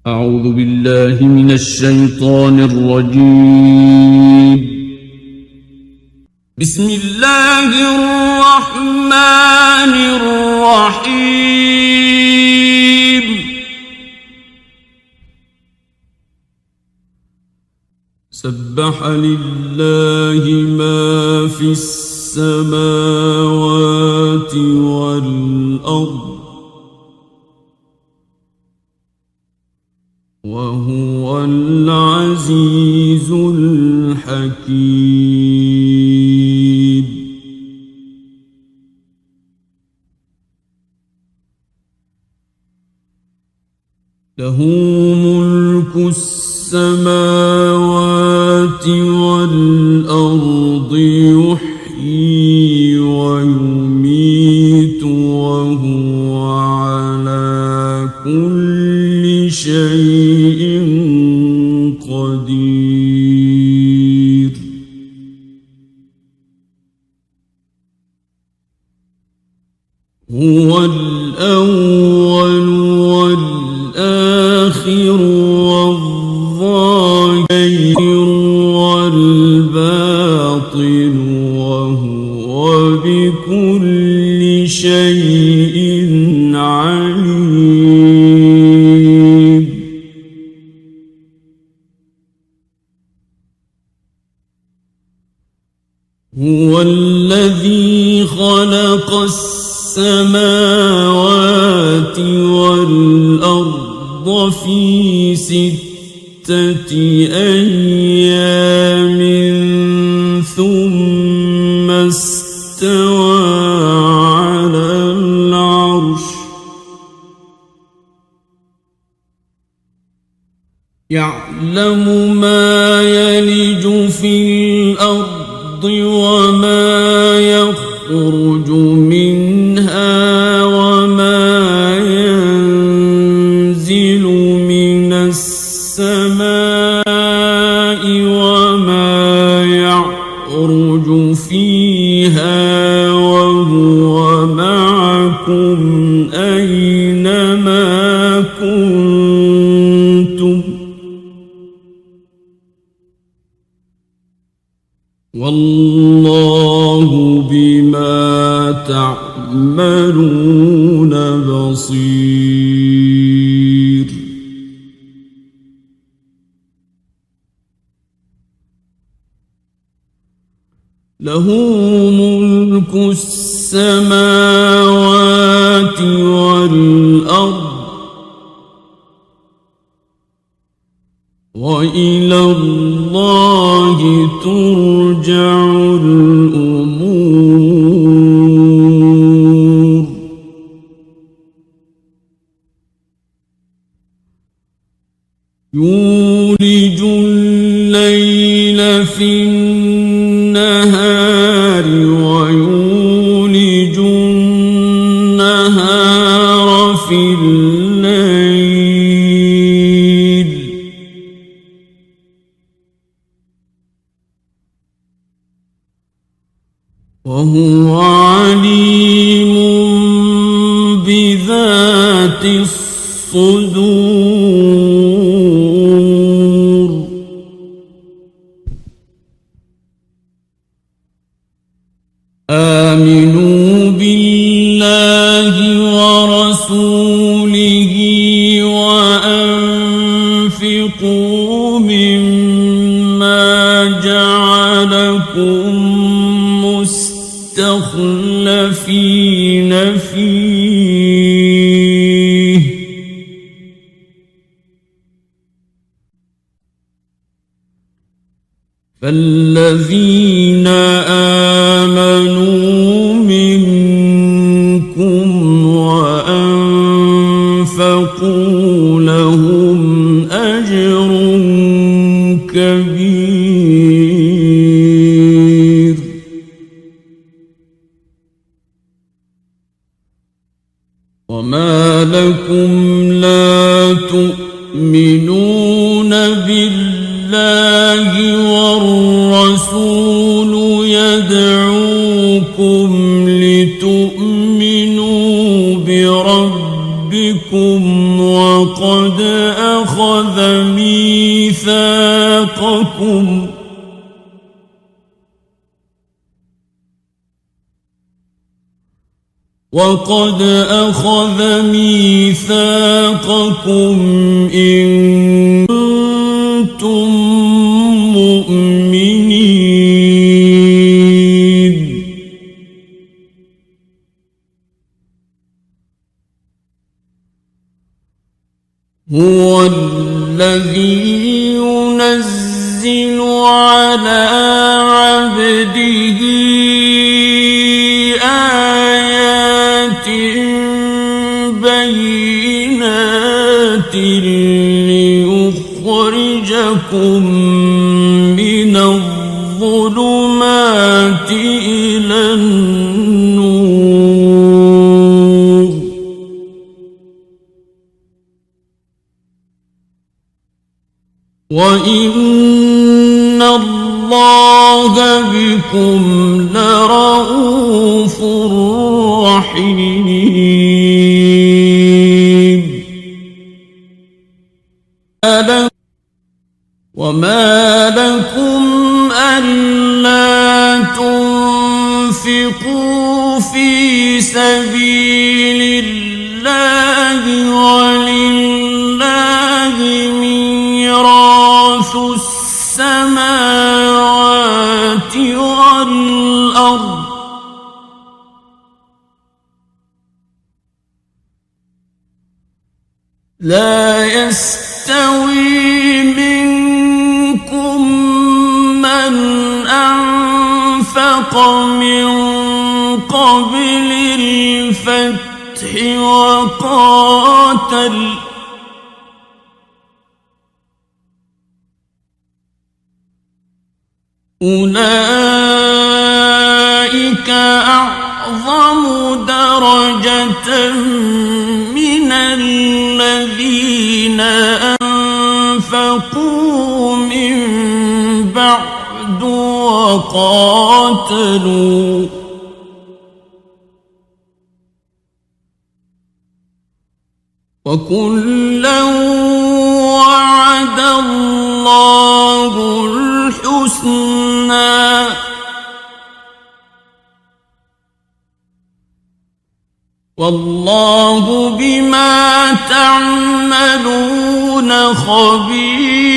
أعوذ بالله من الشيطان الرجيم. بسم الله الرحمن الرحيم. سبح لله ما في السماوات والأرض وهو العزيز الحكيم. له ملك السماوات والأرض يحيي ويميت وهو على كل شيء قدير. هو الأول والآخر والظاهر والباطن وهو بكل شيء عليم. هو الذي خلق السماوات والأرض في 6 أيام ثم استوى على العرش يعلم ما يلج في الأرض وما يخرج منها وما ينزل من السماء وما يعرج فيها وهو معكم أينما كنتم والله بما تعملون بصير. له ملك السماوات والأرض وإلى الله ترجع الأمور. يولج الليل في النهار ويولج النهار في الليل وهو عليم بذات الصدور. آمنوا بالله ورسوله وأنفقوا مما جعلكم مستخلفين فيه فالذين آمنوا منكم وأنفقوا لهم أجر كبير. وما لكم لا تؤمنون بالله والرسول يدعوكم لتؤمنوا بربكم وقد أخذ ميثاقكم إن كنتم مؤمنين. هو الذي ينزل على عبده آيات بينات ليخرجكم من الظلمات إلى النور. وإن الله بكم لرءوف رحيم. وما لكم ألا تنفقوا في سبيل الله ولله ميراث السماوات والأرض لا يستوي منكم من أنفق من قبل الفتح وقاتل أولئك أعظم درجة من الذين أنفقوا من بعد وقاتلوا وكلا وعد الله الحسنى والله بما تعملون خبير.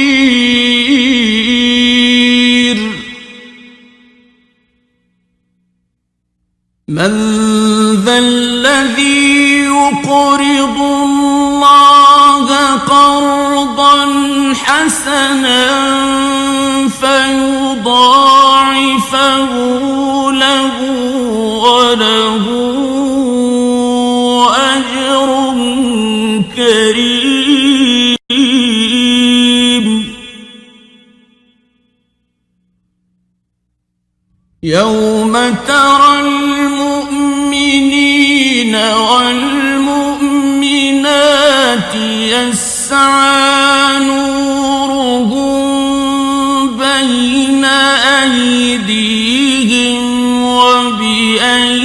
من ذا الذي يقرض الله قرضا حسنا فيضاعفه له وله أجر كريم. يوم ترى المؤمنين والمؤمنات يسعى نورهم بين أيديهم وبأيمانهم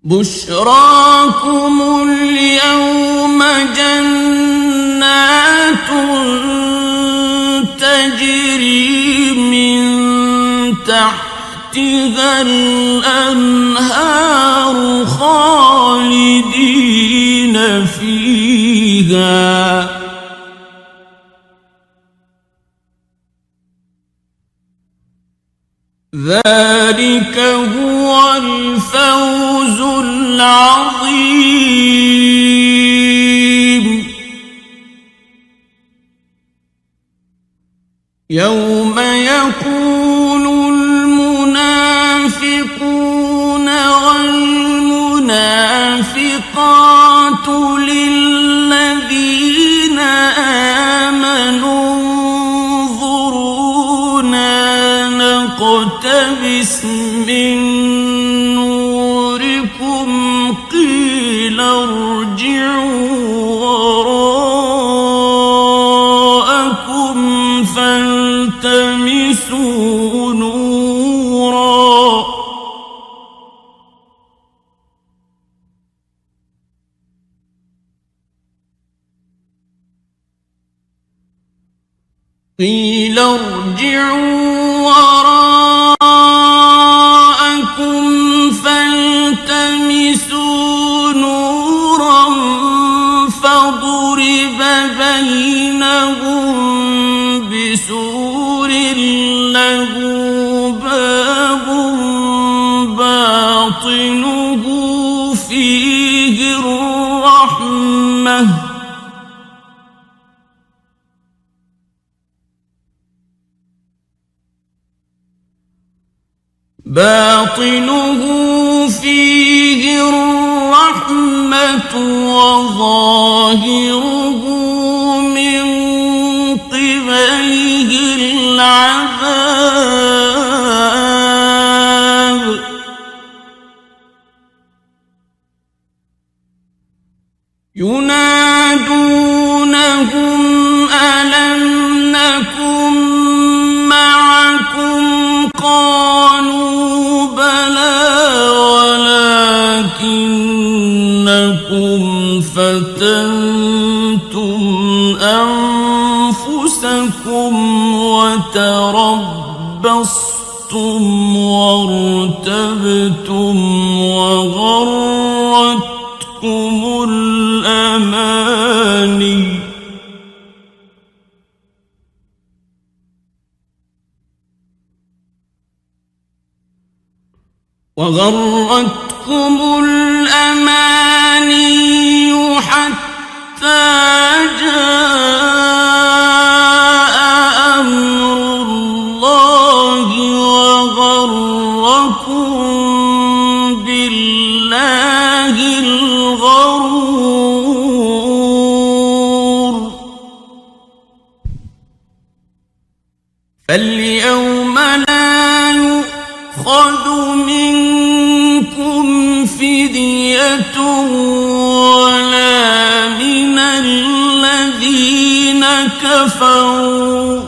بشراكم اليوم جنات تجري من تحتها الأنهار خالدين فيها ذلك هو الفوز العظيم. يوم يقول المنافقون والمنافقات للذين آمنوا انظرونا نقتبس من نوركم قيل ارجعوا وراءكم فالتمسوا نورا قيل ارجعوا وراءكم فالتمسوا نورا فضرب بينهم بسور له باب باطنه فيه الرحمة وظاهره من قبله العذاب ينادونهم ألم نكن معكم قالوا بلى ولكنكم فتنتم أنفسكم وتربصتم وارتبتم وغرتكم الأماني حتى جاء أمر الله وغركم بالله الغرور فاليوم لا يؤخذ منكم فدية ولا من الذين كفروا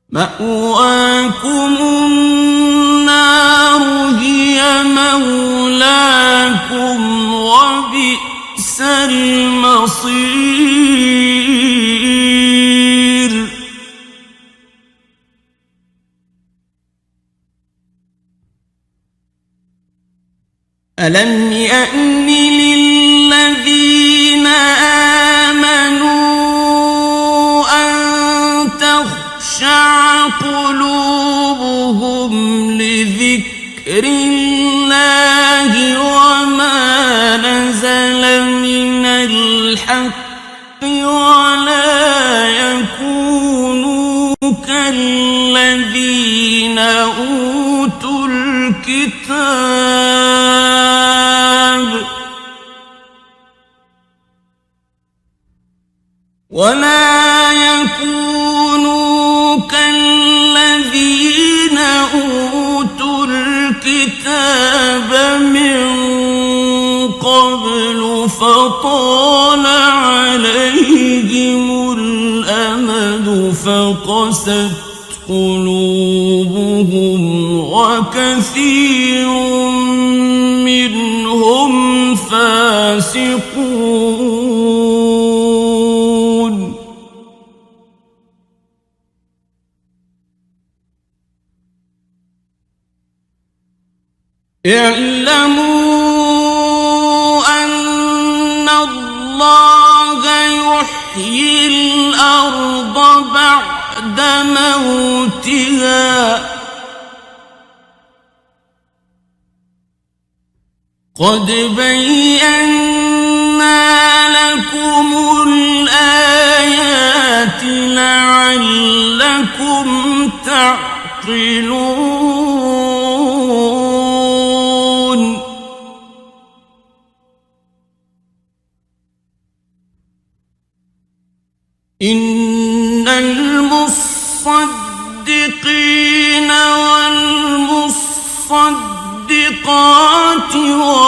مأواكم النار هي مولاكم وبئس المصير ألم يأن للذين آمنوا أن تخشع قلوبهم لذكر الله وما نزل من الحق ولا يكونوا كالذين أوتوا الكتاب من قبل فطال عليهم الأمد فقست قلوبهم وكثير منهم فاسقون اعلموا أن الله يحيي الأرض بعد موتها قد بينا لكم الآيات لعلكم تعقلون إن المصدقين والمصدقات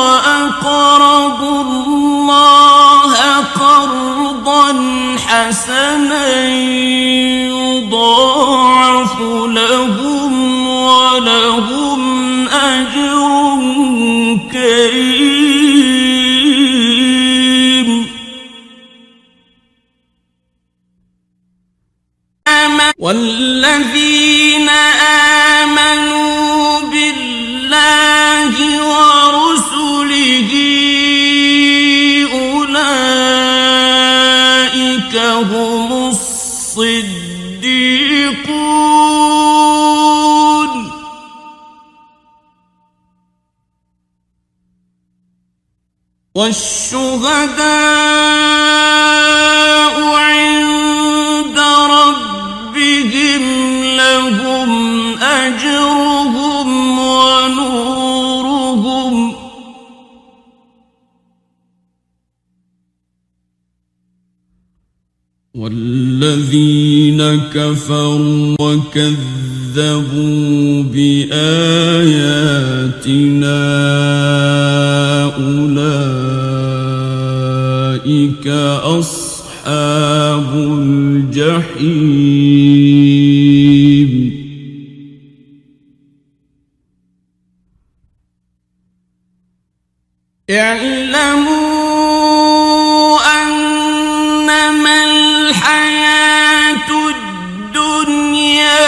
وأقرضوا الله قرضا حسنا يضاعف لهم ولهم أجر كريم والذين آمنوا بالله ورسله أولئك هم الصديقون والشهداء عند ربهم لهم أجرهم ونورهم والذين كفروا وكذبوا بآياتنا أولئك أصحاب الجحيم اعلموا أنما الحياة الدنيا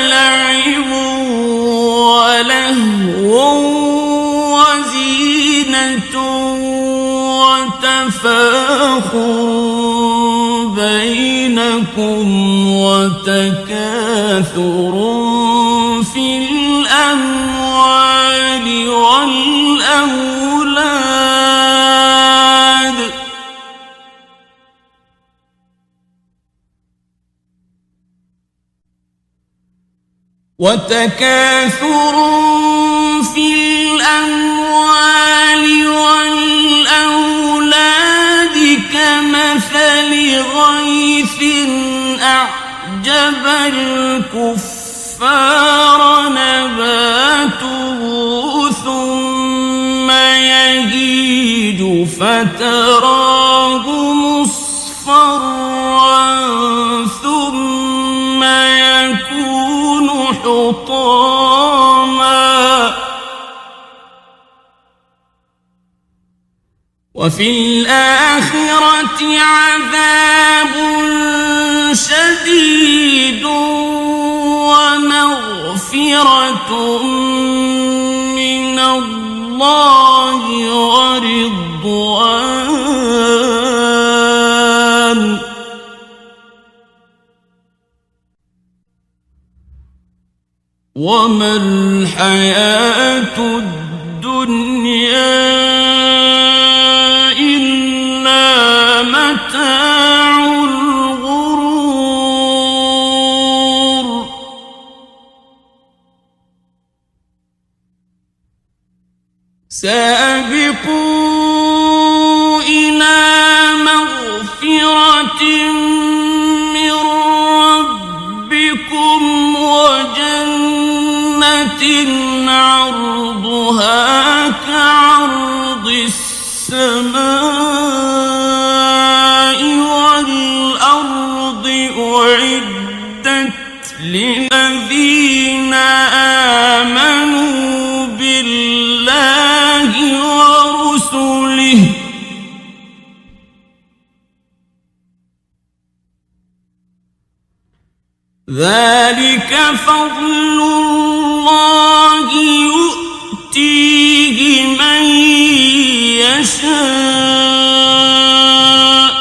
لعب ولهو وزينة وتفاخر بينكم وتكاثر في الأموال والأولاد كمثل غيث أعجب الكفار نباته ثم يهيج فتراه مصفرا ثم يكون حطاما وفي الآخرة عذاب شديد ومغفرة من الله ورضوان وما الحياة الدنيا إلا متاع الغرور سابقوا إلى مغفرة من ربكم وجنة عرضها كعرض السماء والأرض أعدت للذين آمنوا بالله ورسله ذلك فضل الله يؤتيه من يشاء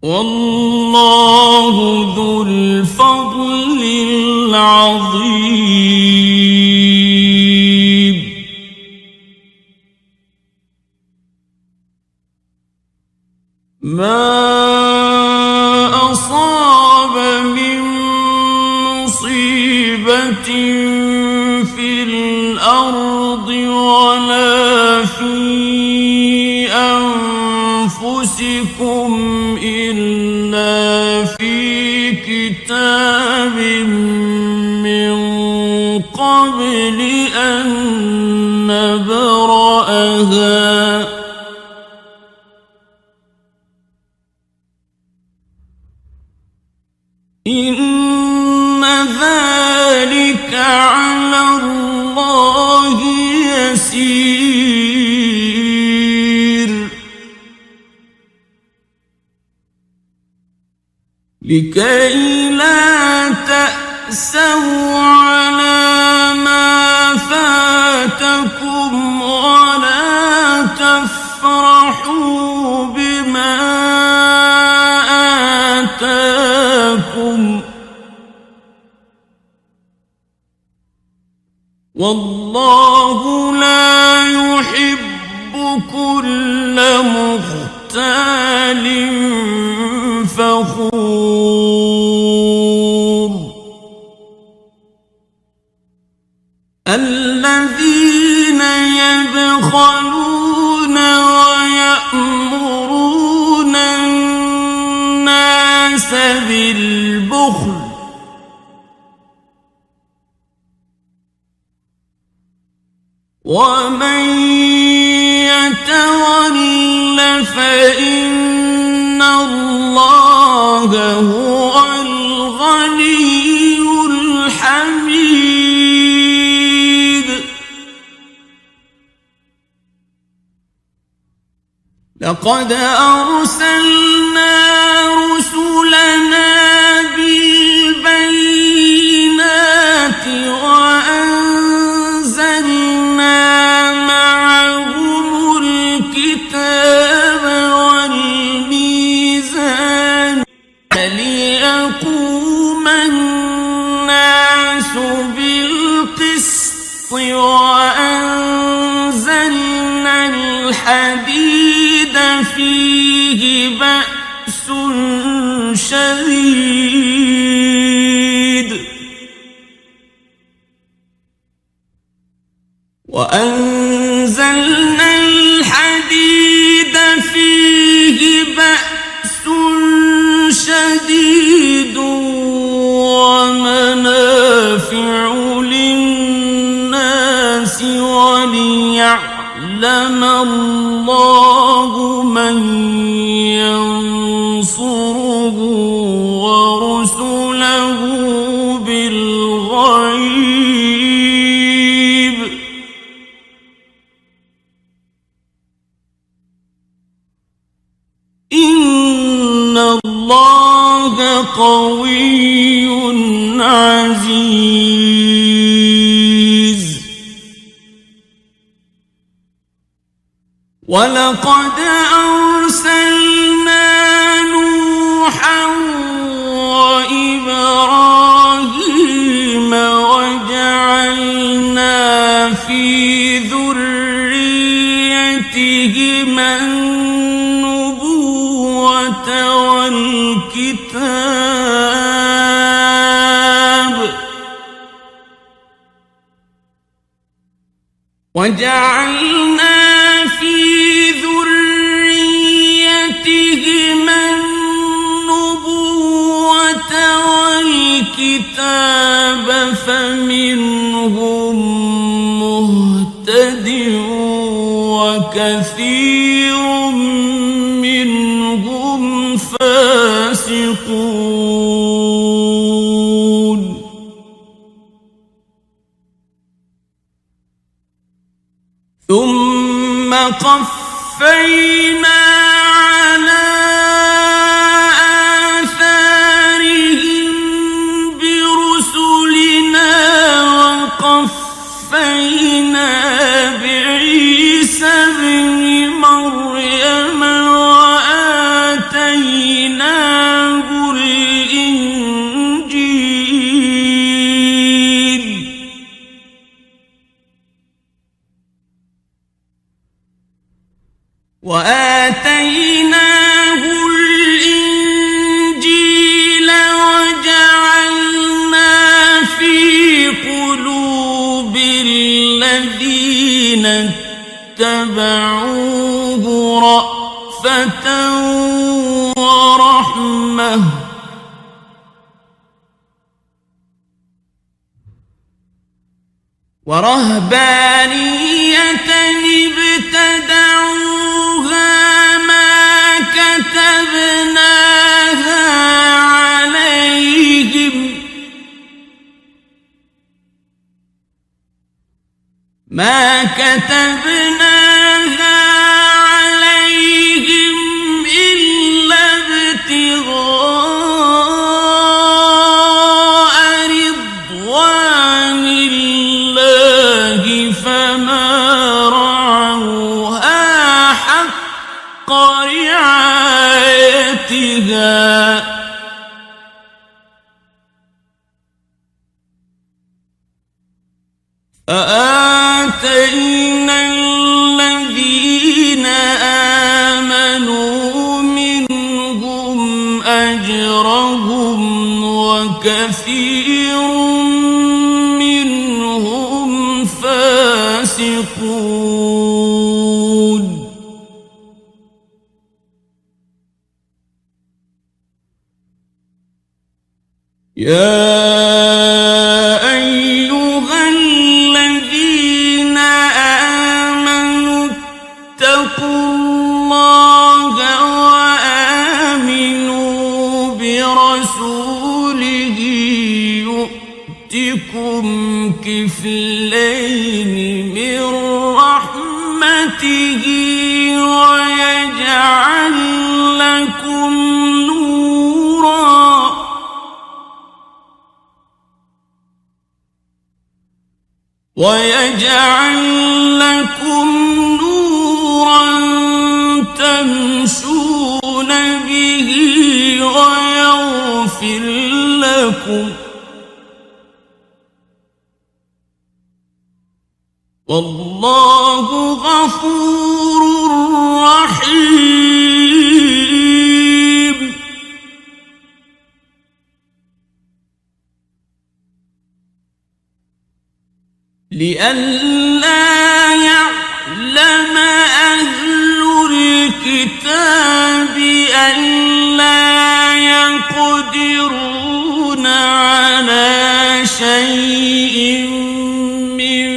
والله ذو الفضل العظيم ما أصاب من مصيبة في الأرض ولا في أنفسكم إلا في كتاب من قبل أن نبرأها إن ذلك على الله يسير لكي لا تأسوا على ما فاتكم ولا تفرحوا بما آتاكم والله لا يحب كل مختال فخور الذين يبخلون ويأمرون الناس بالبخل ومن يتول فإن الله هو الغني الحميد لقد أرسلنا رسلنا بالبينات وأنزلنا معهم الكتاب والميزان ليقوم الناس بالقسط وأنزلنا الحديد فيه بأس شديد وأنزلنا الحديد فيه بأس شديد ومنافع للناس وليعلم الله من ينصره ورسله بالغيب إن الله قوي عزيز ولقد أرسلنا نوحا وإبراهيم وجعلنا في ذريتهما النبوة والكتاب وجعلنا في ذريتهما النبوة والكتاب فمنهم مهتد وكثير منهم فاسقون ثم قفينا على آثارهم برسلنا وقفينا بعيسى ابن مريم وآتيناه الإنجيل وجعلنا في قلوب الذين اتبعوه رأفة ورحمة ورهبانية ابتدعوها ما كتبناها عليهم إلا ابتغاء آتينا الذين آمنوا منهم أجرهم وكثير منهم فاسقون يا أيها الذين آمنوا اتقوا الله وآمنوا برسوله يؤتكم كفلين من رحمته ويجعل لكم نورا تمشون به ويغفر لكم والله غفور رحيم. لئلا يعلم أهل الكتاب ألا يقدرون على شيء من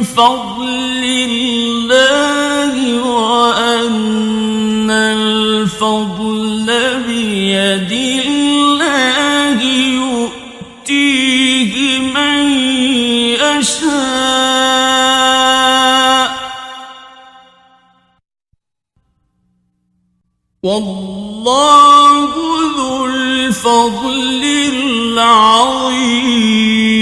فضل الله وأن الفضل بيد الله يؤتيه من يشاء والله ذو الفضل العظيم.